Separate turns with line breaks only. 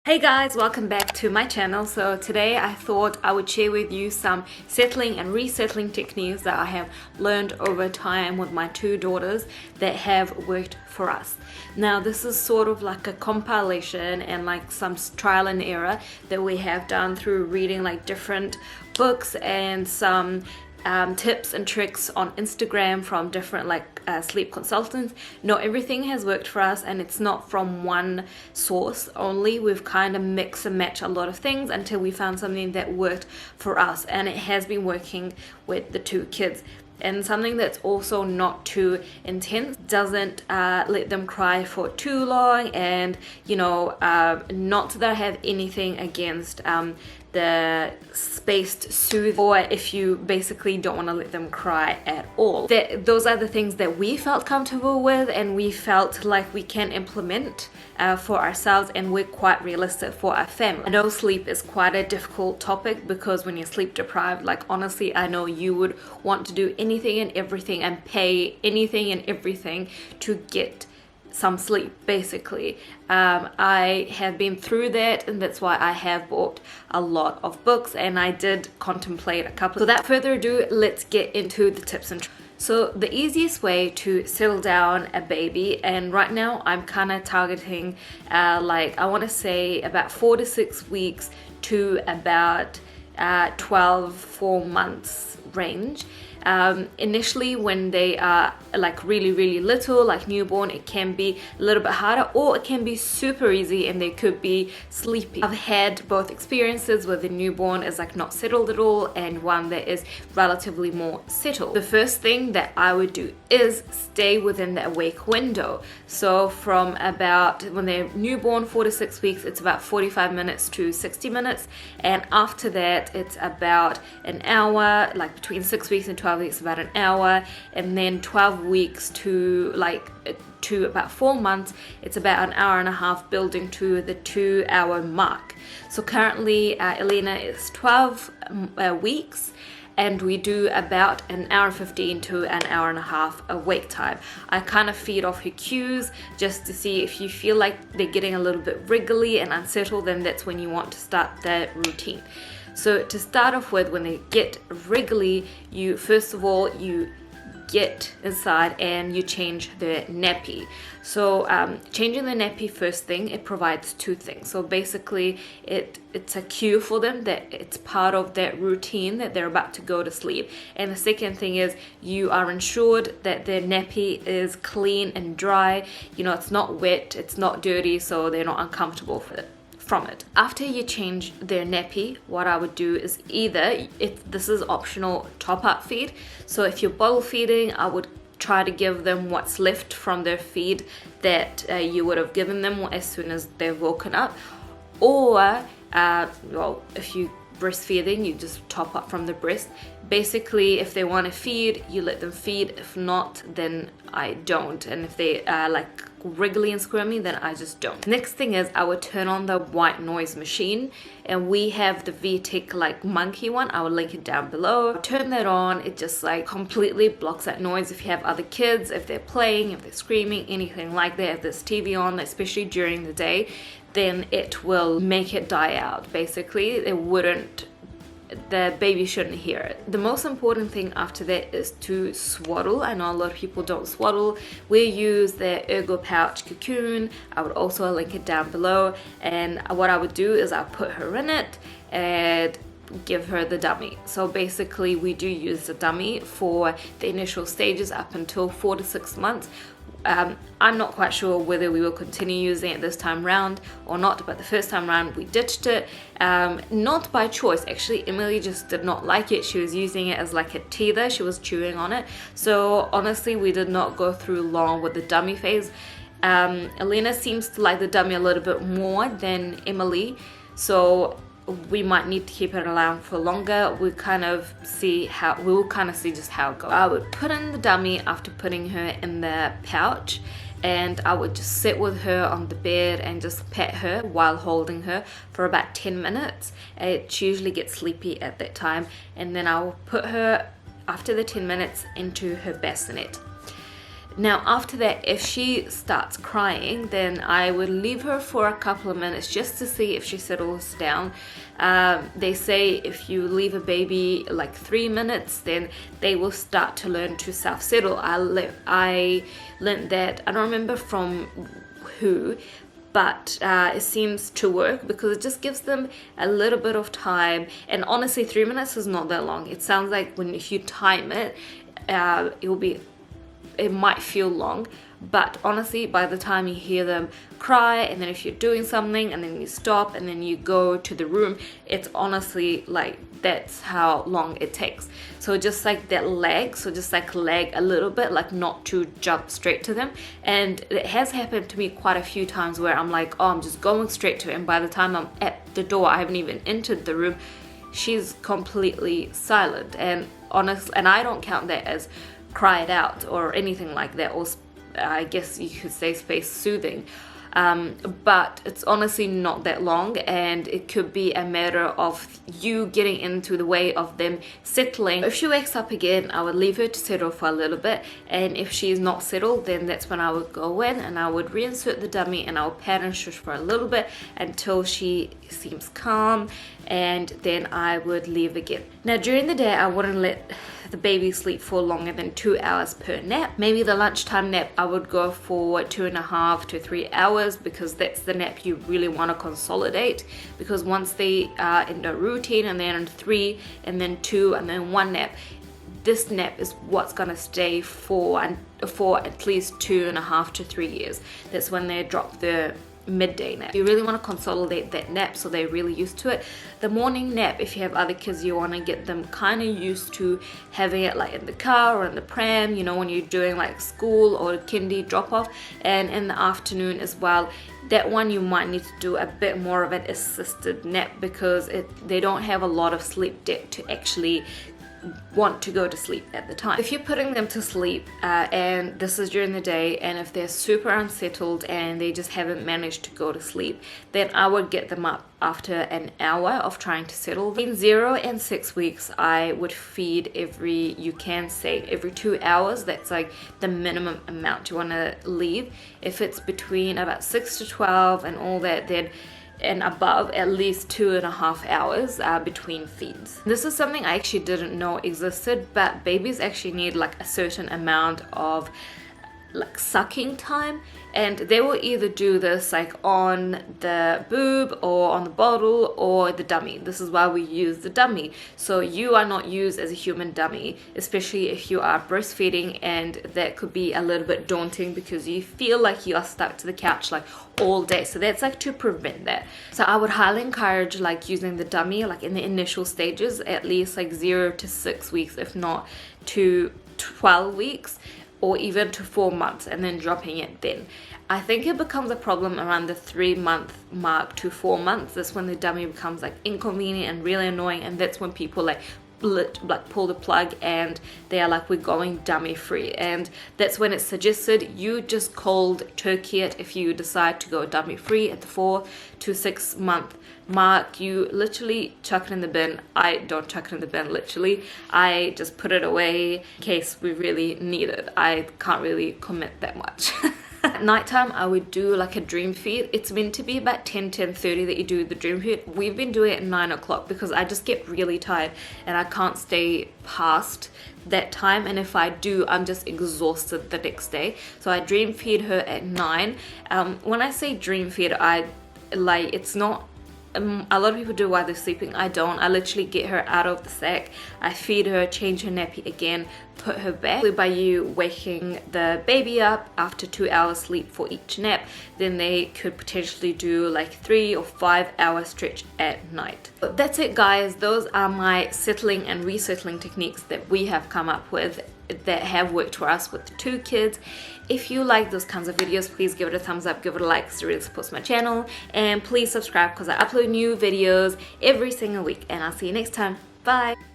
Hey guys, welcome back to my channel. So today I thought I would share with you some settling and resettling techniques that I have learned over time with my two daughters that have worked for us. Now this is sort of like a compilation and like some trial and error that we have done through reading like different books and some tips and tricks on Instagram from different sleep consultants. Not everything has worked for us, and it's not from one source only. We've kind of mix and match a lot of things until we found something that worked for us, and it has been working with the two kids. And something that's also not too intense, doesn't let them cry for too long, and not that I have anything against the spaced soother, or if you basically don't want to let them cry at all. Those are the things that we felt comfortable with and we felt like we can implement for ourselves, and we're quite realistic for our family. I know sleep is quite a difficult topic because when you're sleep deprived, like honestly, I know you would want to do anything and everything and pay anything and everything to get some sleep, basically. I have been through that, and that's why I have bought a lot of books, and I did contemplate a couple. So without further ado, let's get into the tips and tricks. So the easiest way to settle down a baby, and right now I'm kind of targeting I want to say about 4 to 6 weeks to about 4 months range. Initially when they are like really little, like newborn, it can be a little bit harder, or it can be super easy and they could be sleepy. I've had both experiences where the newborn is like not settled at all and one that is relatively more settled. The first thing that I would do is stay within the awake window. So from about when they're newborn, 4 to 6 weeks, it's about 45 minutes to 60 minutes, and after that it's about an hour, like between 6 weeks and 12 weeks about an hour, and then 12 weeks to about 4 months it's about an hour and a half, building to the 2-hour mark. So currently Elena is 12 weeks, and we do about an hour 15 to an hour and a half awake time. I kind of feed off her cues just to see if you feel like they're getting a little bit wriggly and unsettled, then that's when you want to start the routine. So to start off with, when they get wriggly, first of all you get inside and you change the nappy. So changing the nappy, first thing, it provides two things. So basically it's a cue for them that it's part of that routine that they're about to go to sleep. And the second thing is you are ensured that their nappy is clean and dry. It's not wet, it's not dirty, so they're not uncomfortable from it. After you change their nappy, what I would do is this is optional, top up feed. So if you're bottle feeding, I would try to give them what's left from their feed that you would have given them as soon as they've woken up. Or if you breastfeeding, you just top up from the breast. Basically, if they want to feed, you let them feed. If not, then I don't. And if they are like wriggly and squirmy, then I just don't. Next thing is I would turn on the white noise machine, and we have the vtech like monkey one. I will link it down below. Turn that on. It just like completely blocks that noise. If you have other kids, if they're playing, if they're screaming, anything like that, if there's TV on, especially during the day, then it will make it die out. Basically, the baby shouldn't hear it. The most important thing after that is to swaddle. I know a lot of people don't swaddle. We use the ergopouch cocoon. I would also link it down below, and what I would do is I'll put her in it and give her the dummy. So basically we do use the dummy for the initial stages up until 4 to 6 months. I'm not quite sure whether we will continue using it this time round or not, but the first time round we ditched it, not by choice. Actually, Emily just did not like it. She was using it as like a teether. She was chewing on it. So honestly, we did not go through long with the dummy phase. Elena seems to like the dummy a little bit more than Emily, so we might need to keep it around for longer. We will kind of see just how it goes. I would put in the dummy after putting her in the pouch, and I would just sit with her on the bed and just pet her while holding her for about 10 minutes. She usually gets sleepy at that time, and then I will put her after the 10 minutes into her bassinet. Now after that, if she starts crying, then I would leave her for a couple of minutes just to see if she settles down. They say if you leave a baby like 3 minutes, then they will start to learn to self-settle. I learned that, I don't remember from who, but it seems to work because it just gives them a little bit of time. And honestly, 3 minutes is not that long. It sounds like if you time it, it might feel long, but honestly, by the time you hear them cry, and then if you're doing something and then you stop and then you go to the room, it's honestly like that's how long it takes. So just like that lag, so just like lag a little bit, like not to jump straight to them. And it has happened to me quite a few times where I'm like, oh, I'm just going straight to it, and by the time I'm at the door, I haven't even entered the room, she's completely silent. And honestly, and I don't count that as cried out or anything like that, or I guess you could say space soothing, but it's honestly not that long, and it could be a matter of you getting into the way of them settling. If she wakes up again, I would leave her to settle for a little bit, and if she's not settled, then that's when I would go in and I would reinsert the dummy and I would pat and shush for a little bit until she seems calm, and then I would leave again. Now during the day, I wouldn't let the baby sleep for longer than 2 hours per nap. Maybe the lunchtime nap, I would go for 2.5 to 3 hours, because that's the nap you really want to consolidate, because once they are in the routine and they're in 3 and then 2 and then 1 nap, this nap is what's going to stay for at least 2.5 to 3 years. That's when they drop the midday nap. You really want to consolidate that nap so they're really used to it. The morning nap, if you have other kids, you want to get them kind of used to having it like in the car or in the pram, you know, when you're doing like school or kindy drop off. And in the afternoon as well, that one you might need to do a bit more of an assisted nap, because they don't have a lot of sleep debt to actually want to go to sleep at the time. If you're putting them to sleep and this is during the day, and if they're super unsettled and they just haven't managed to go to sleep, then I would get them up after an hour of trying to settle. In 0 and 6 weeks, I would feed every 2 hours. That's like the minimum amount you want to leave. If it's between about 6 to 12 and all that, then and above, at least 2.5 hours between feeds. This is something I actually didn't know existed, but babies actually need like a certain amount of like sucking time, and they will either do this like on the boob or on the bottle or the dummy. This is why we use the dummy. So you are not used as a human dummy, especially if you are breastfeeding, and that could be a little bit daunting because you feel like you are stuck to the couch like all day. So that's like to prevent that. So I would highly encourage like using the dummy like in the initial stages, at least like 0 to 6 weeks, if not to 12 weeks, or even to 4 months, and then dropping it then. I think it becomes a problem around the 3-month mark to 4 months. That's when the dummy becomes like inconvenient and really annoying, and that's when people like pull the plug and they are like, we're going dummy free. And that's when it's suggested you just cold turkey it if you decide to go dummy free at the 4 to 6 month mark. You literally chuck it in the bin. I don't chuck it in the bin literally, I just put it away in case we really need it. I can't really commit that much. At nighttime, I would do like a dream feed. It's meant to be about 10:30 that you do the dream feed. We've been doing it at 9 o'clock because I just get really tired and I can't stay past that time, and if I do, I'm just exhausted the next day. So I dream feed her at 9. When I say dream feed, it's not a lot of people do while they're sleeping. I don't. I literally get her out of the sack, I feed her, change her nappy again, put her back. By you waking the baby up after 2 hours sleep for each nap, then they could potentially do like 3 or 5 hour stretch at night. But that's it guys, those are my settling and resettling techniques that we have come up with that have worked for us with 2 kids. If you like those kinds of videos, please give it a thumbs up, give it a like, so it really supports my channel, and please subscribe because I upload new videos every single week, and I'll see you next time. Bye.